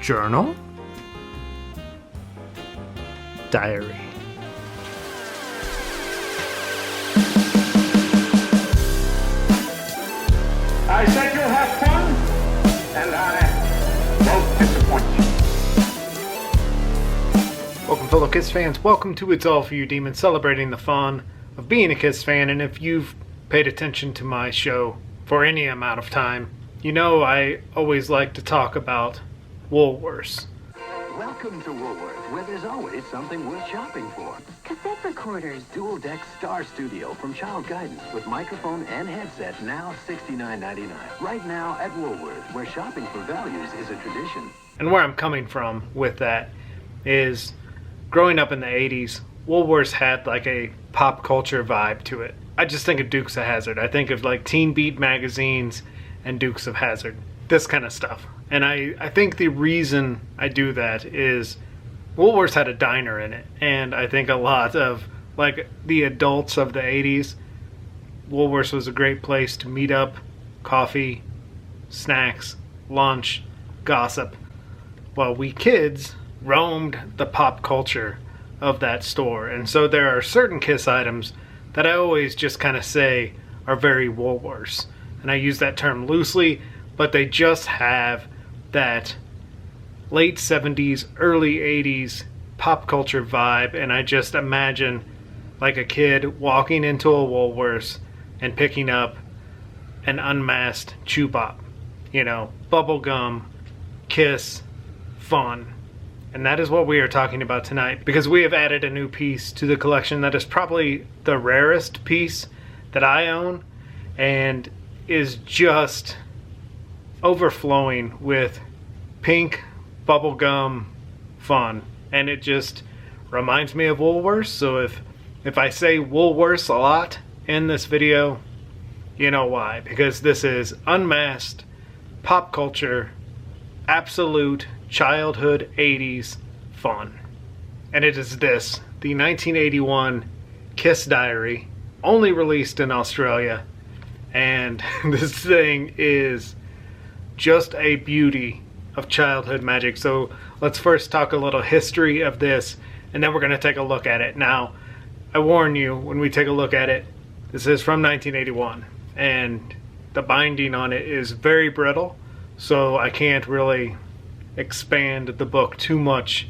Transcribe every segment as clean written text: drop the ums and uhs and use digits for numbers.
Journal? Diary. I said you'll have fun, and I won't disappoint you. Welcome, fellow KISS fans. Welcome to It's All For You Demons, celebrating the fun of being a KISS fan. And if you've paid attention to my show for any amount of time, you know I always like to talk about Woolworths. Welcome to Woolworth, where there's always something worth shopping for. Cassette recorders. Dual deck Star Studio from Child Guidance with microphone and headset, now $69.99. Right now at Woolworth, where shopping for values is a tradition. And where I'm coming from with that is, growing up in the 80s, Woolworths had like a pop culture vibe to it. I just think of Dukes of Hazzard. I think of like Teen Beat magazines and Dukes of Hazzard. This kind of stuff. And I think the reason I do that is Woolworths had a diner in it. And I think a lot of like the adults of the 80s, Woolworths was a great place to meet up, coffee, snacks, lunch, gossip, while we kids roamed the pop culture of that store. And so there are certain KISS items that I always just kind of say are very Woolworths. And I use that term loosely, but they just have that late 70s, early 80s pop culture vibe. And I just imagine like a kid walking into a Woolworths and picking up an unmasked chew bop. You know, bubblegum, KISS, fun. And that is what we are talking about tonight, because we have added a new piece to the collection that is probably the rarest piece that I own, and is just overflowing with pink bubblegum fun. And it just reminds me of Woolworths. So if I say Woolworths a lot in this video, you know why. Because this is unmasked pop culture, absolute childhood 80s fun. And it is this, the 1981 KISS Diary, only released in Australia. And this thing is just a beauty of childhood magic. So let's first talk a little history of this, and then we're going to take a look at it. Now, I warn you, when we take a look at it, this is from 1981, and the binding on it is very brittle, so I can't really expand the book too much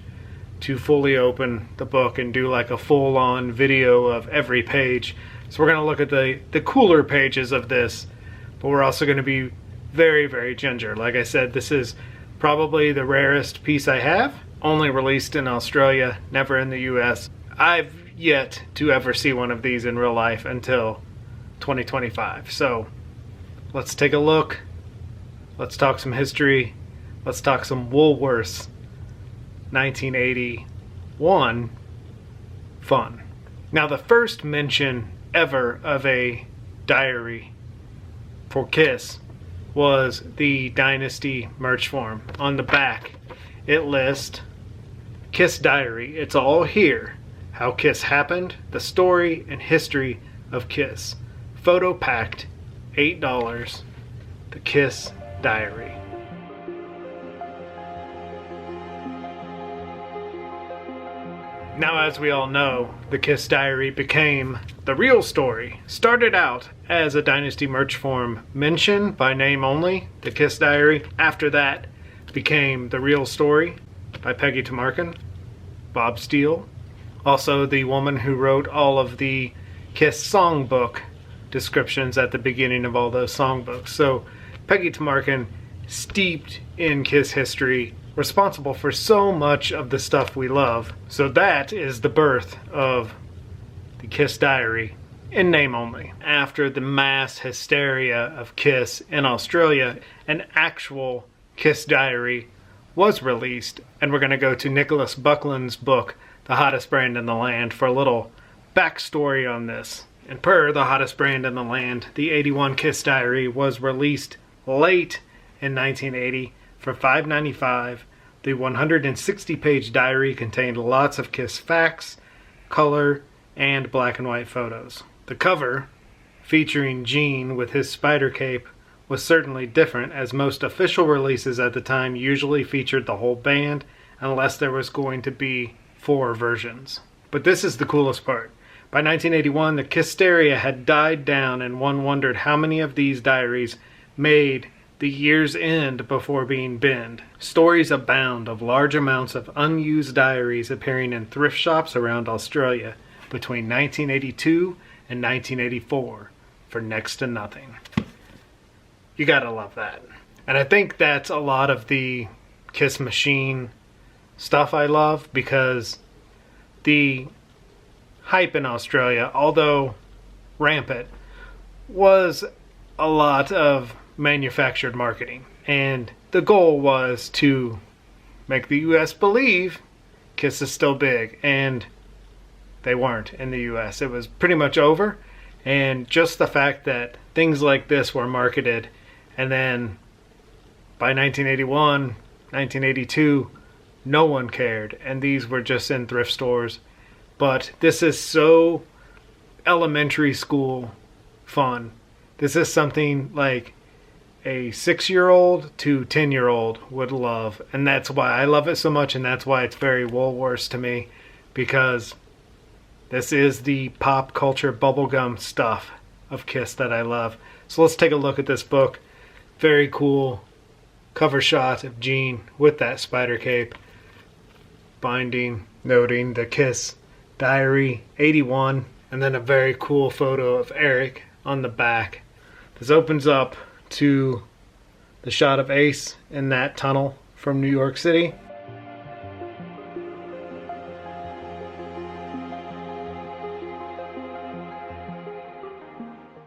to fully open the book and do like a full-on video of every page. So we're going to look at the cooler pages of this, but we're also going to be very, very ginger. Like I said, this is probably the rarest piece I have, only released in Australia, never in the US. I've yet to ever see one of these in real life until 2025. So let's take a look. Let's talk some history. Let's talk some Woolworths 1981 fun. Now, the first mention ever of a diary for KISS was the Dynasty merch form. On the back, it lists KISS Diary. It's all here. How KISS happened, the story and history of KISS. Photo packed, $8. The KISS Diary. Now, as we all know, the KISS Diary became the real story. Started out as a Dynasty merch form mention by name only, the KISS Diary. After that, became the real story by Peggy Tamarkin, Bob Steele, also the woman who wrote all of the KISS songbook descriptions at the beginning of all those songbooks. So Peggy Tamarkin, steeped in KISS history, responsible for so much of the stuff we love. So that is the birth of the KISS Diary in name only. After the mass hysteria of KISS in Australia, an actual KISS Diary was released, and we're going to go to Nicholas Buckland's book, The Hottest Brand in the Land, for a little backstory on this. And per The Hottest Brand in the Land, the 81 KISS Diary was released late in 1980 for $5.95. The 160-page diary contained lots of KISS facts, color, and black and white photos. The cover, featuring Gene with his spider cape, was certainly different, as most official releases at the time usually featured the whole band, unless there was going to be 4 versions. But this is the coolest part. By 1981, the Kissteria had died down, and one wondered how many of these diaries made the year's end before being binned. Stories abound of large amounts of unused diaries appearing in thrift shops around Australia between 1982 and 1984 for next to nothing. You gotta love that. And I think that's a lot of the Kiss Machine stuff I love, because the hype in Australia, although rampant, was a lot of manufactured marketing. And the goal was to make the US believe Kiss is still big, and they weren't in the US. It was pretty much over, and just the fact that things like this were marketed, and then by 1981, 1982, no one cared, and these were just in thrift stores. But this is so elementary school fun. This is something like a 6-year-old to 10-year-old would love, and that's why I love it so much, and that's why it's very Woolworths to me, because this is the pop culture bubblegum stuff of Kiss that I love. So let's take a look at this book. Very cool cover shot of Gene with that spider cape, binding noting the Kiss Diary 81, and then a very cool photo of Eric on the back. This opens up to the shot of Ace in that tunnel from New York City.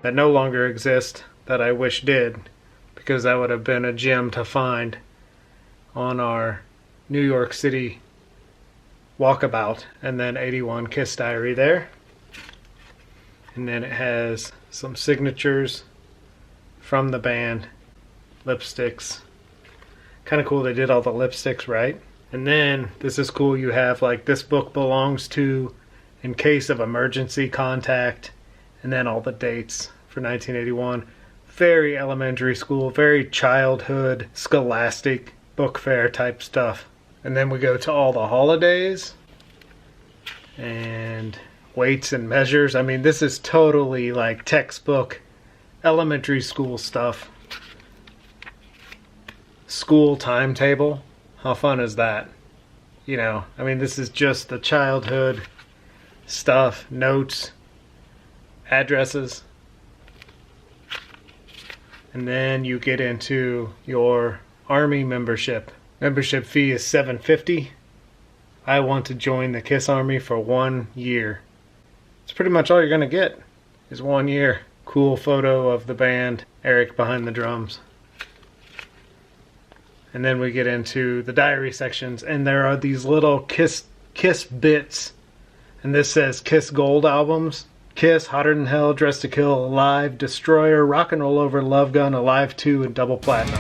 That no longer exists, that I wish did, because that would have been a gem to find on our New York City walkabout. And then 81 Kiss Diary there. And then it has some signatures from the band, lipsticks. Kind of cool they did all the lipsticks right. And then, this is cool, you have like, this book belongs to, in case of emergency contact, and then all the dates for 1981. Very elementary school, very childhood, scholastic, book fair type stuff. And then we go to all the holidays and weights and measures. I mean, this is totally like textbook elementary school stuff. School timetable. How fun is that? You know, I mean, this is just the childhood stuff, notes, addresses. And then you get into your Army membership. Membership fee is $7.50. I want to join the Kiss Army for 1 year. It's pretty much all you're going to get is 1 year. Cool photo of the band, Eric behind the drums. And then we get into the diary sections, and there are these little Kiss bits. And this says Kiss Gold albums. Kiss, Hotter Than Hell, Dressed to Kill, Alive, Destroyer, Rock and Roll Over, Love Gun, Alive 2, and Double Platinum.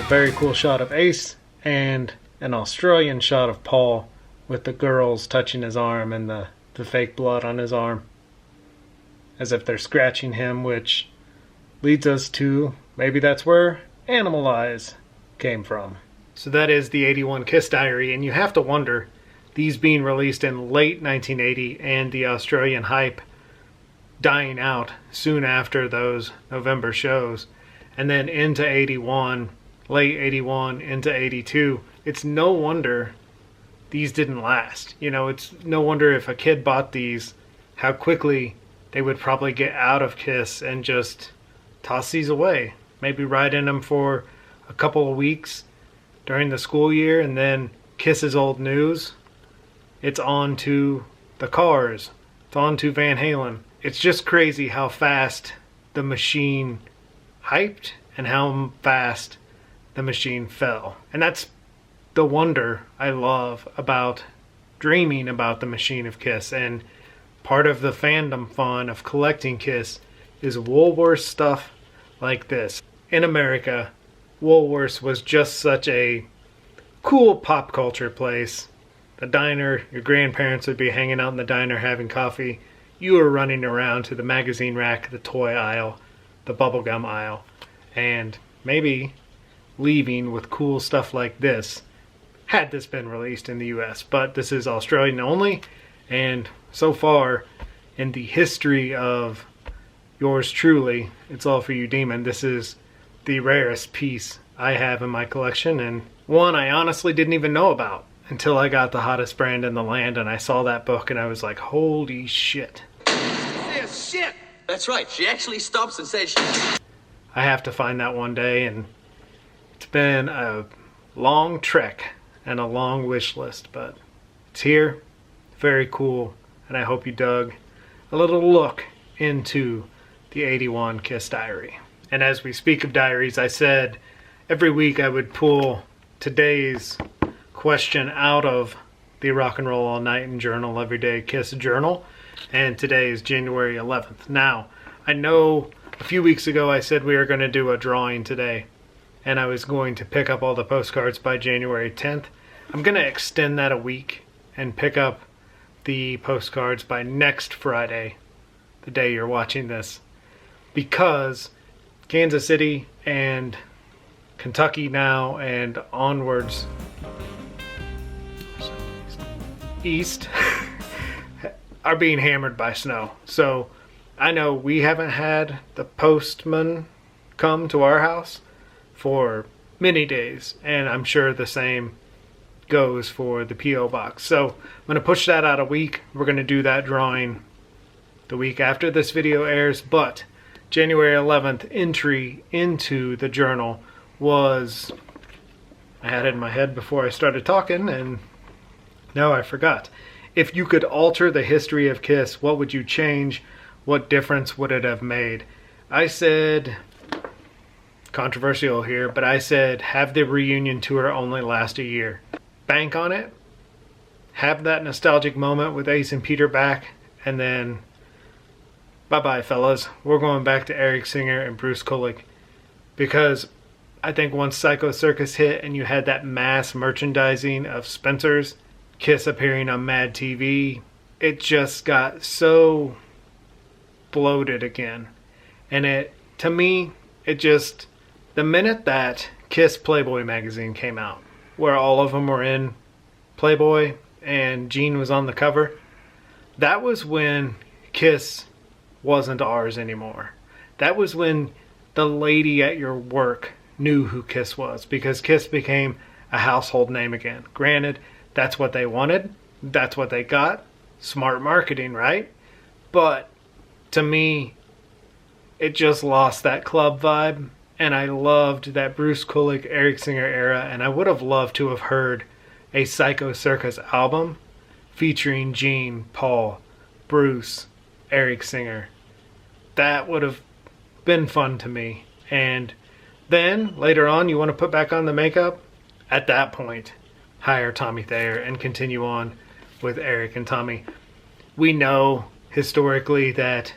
a very cool shot of Ace and an Australian shot of Paul with the girls touching his arm and the fake blood on his arm, as if they're scratching him, which leads us to maybe that's where Animalize came from. So that is the 81 Kiss Diary, and you have to wonder, these being released in late 1980 and the Australian hype dying out soon after those November shows, and then into 81, late 81 into 82, it's no wonder these didn't last. You know, it's no wonder if a kid bought these, how quickly they would probably get out of Kiss and just toss these away. Maybe ride in them for a couple of weeks during the school year, and then Kiss is old news. It's on to the Cars. It's on to Van Halen. It's just crazy how fast the machine hyped and how fast the machine fell. And that's the wonder I love about dreaming about the machine of Kiss. And part of the fandom fun of collecting Kiss is Woolworths stuff like this. In America, Woolworths was just such a cool pop culture place. The diner, your grandparents would be hanging out in the diner having coffee. You were running around to the magazine rack, the toy aisle, the bubblegum aisle, and maybe leaving with cool stuff like this, had this been released in the US. But this is Australian only, and so far in the history of yours truly, It's All For You Demon, this is the rarest piece I have in my collection, and one I honestly didn't even know about until I got the hottest brand in the land and I saw that book and I was like, holy shit. Yes, shit! That's right, she actually stops and says shit. I have to find that one day, and it's been a long trek and a long wish list, but it's here, very cool, and I hope you dug a little look into the 81 Kiss Diary. And as we speak of diaries, I said every week I would pull today's question out of the Rock and Roll All Night and Journal Everyday Kiss Journal, and today is January 11th. Now, I know a few weeks ago I said we were going to do a drawing today, and I was going to pick up all the postcards by January 10th. I'm going to extend that a week and pick up the postcards by next Friday, the day you're watching this, because Kansas City and Kentucky now and onwards east are being hammered by snow. So I know we haven't had the postman come to our house for many days, and I'm sure the same goes for the P.O. box. So I'm going to push that out a week. We're going to do that drawing the week after this video airs, but January 11th entry into the journal was, I had it in my head before I started talking, and now I forgot. If you could alter the history of Kiss, what would you change? What difference would it have made? I said, controversial here, but I said have the reunion tour only last a year. Bank on it, have that nostalgic moment with Ace and Peter back, and then bye-bye, fellas. We're going back to Eric Singer and Bruce Kulick, because I think once Psycho Circus hit and you had that mass merchandising of Spencer's, Kiss appearing on Mad TV, it just got so bloated again. And it, to me, it just, the minute that Kiss Playboy magazine came out, where all of them were in Playboy and Gene was on the cover, that was when Kiss wasn't ours anymore. That was when the lady at your work knew who Kiss was, because Kiss became a household name again. Granted, that's what they wanted. That's what they got. Smart marketing, right? But to me, it just lost that club vibe. And I loved that Bruce Kulick, Eric Singer era. And I would have loved to have heard a Psycho Circus album featuring Gene, Paul, Bruce, Eric Singer. That would have been fun to me. And then later on, you want to put back on the makeup? At that point, hire Tommy Thayer and continue on with Eric and Tommy. We know historically that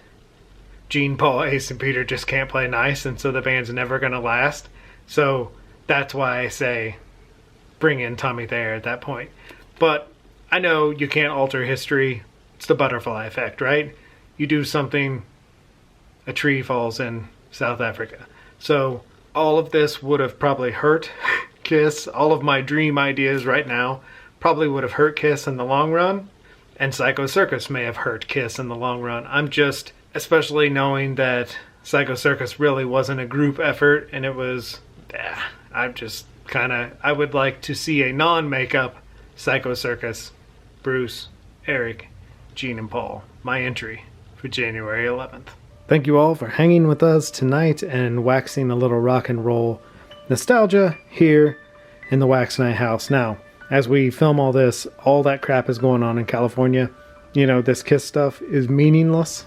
Gene, Paul, Ace, and Peter just can't play nice, and so the band's never going to last. So that's why I say bring in Tommy Thayer at that point. But I know you can't alter history. It's the butterfly effect, right? You do something, a tree falls in South Africa. So all of this would have probably hurt Kiss. All of my dream ideas right now probably would have hurt Kiss in the long run. And Psycho Circus may have hurt Kiss in the long run. I'm just, especially knowing that Psycho Circus really wasn't a group effort and it was, I'm just I would like to see a non-makeup Psycho Circus. Bruce, Eric, Gene, and Paul. My entry for January 11th. Thank you all for hanging with us tonight and waxing a little rock and roll nostalgia here in the Wax Night house. Now, as we film all this, all that crap is going on in California. You know, this Kiss stuff is meaningless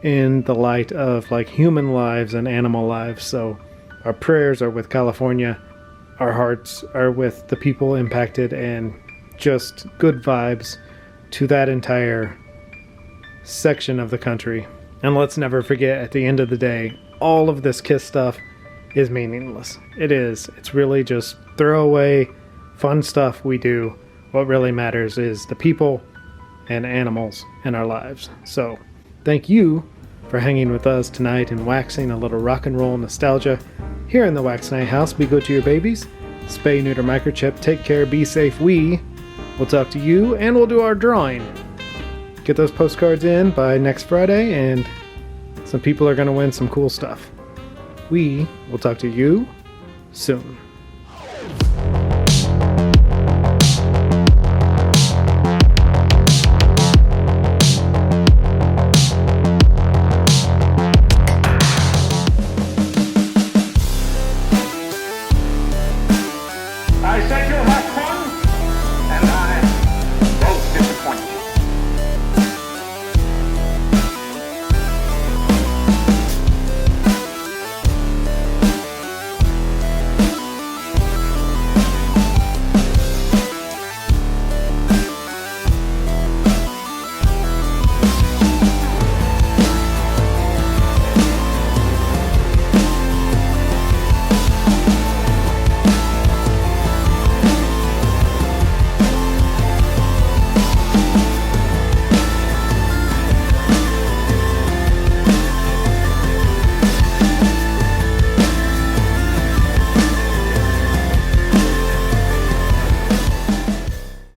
in the light of like human lives and animal lives. So our prayers are with California. Our hearts are with the people impacted, and just good vibes to that entire section of the country. And let's never forget, at the end of the day, all of this Kiss stuff is meaningless. It is. It's really just throwaway fun stuff we do. What really matters is the people and animals in our lives. So thank you for hanging with us tonight and waxing a little rock and roll nostalgia here in the Wax Night house. Be good to your babies. Spay, neuter, microchip. Take care. Be safe. We'll talk to you, and we'll do our drawing. Get those postcards in by next Friday, and some people are going to win some cool stuff. We will talk to you soon. I said you'll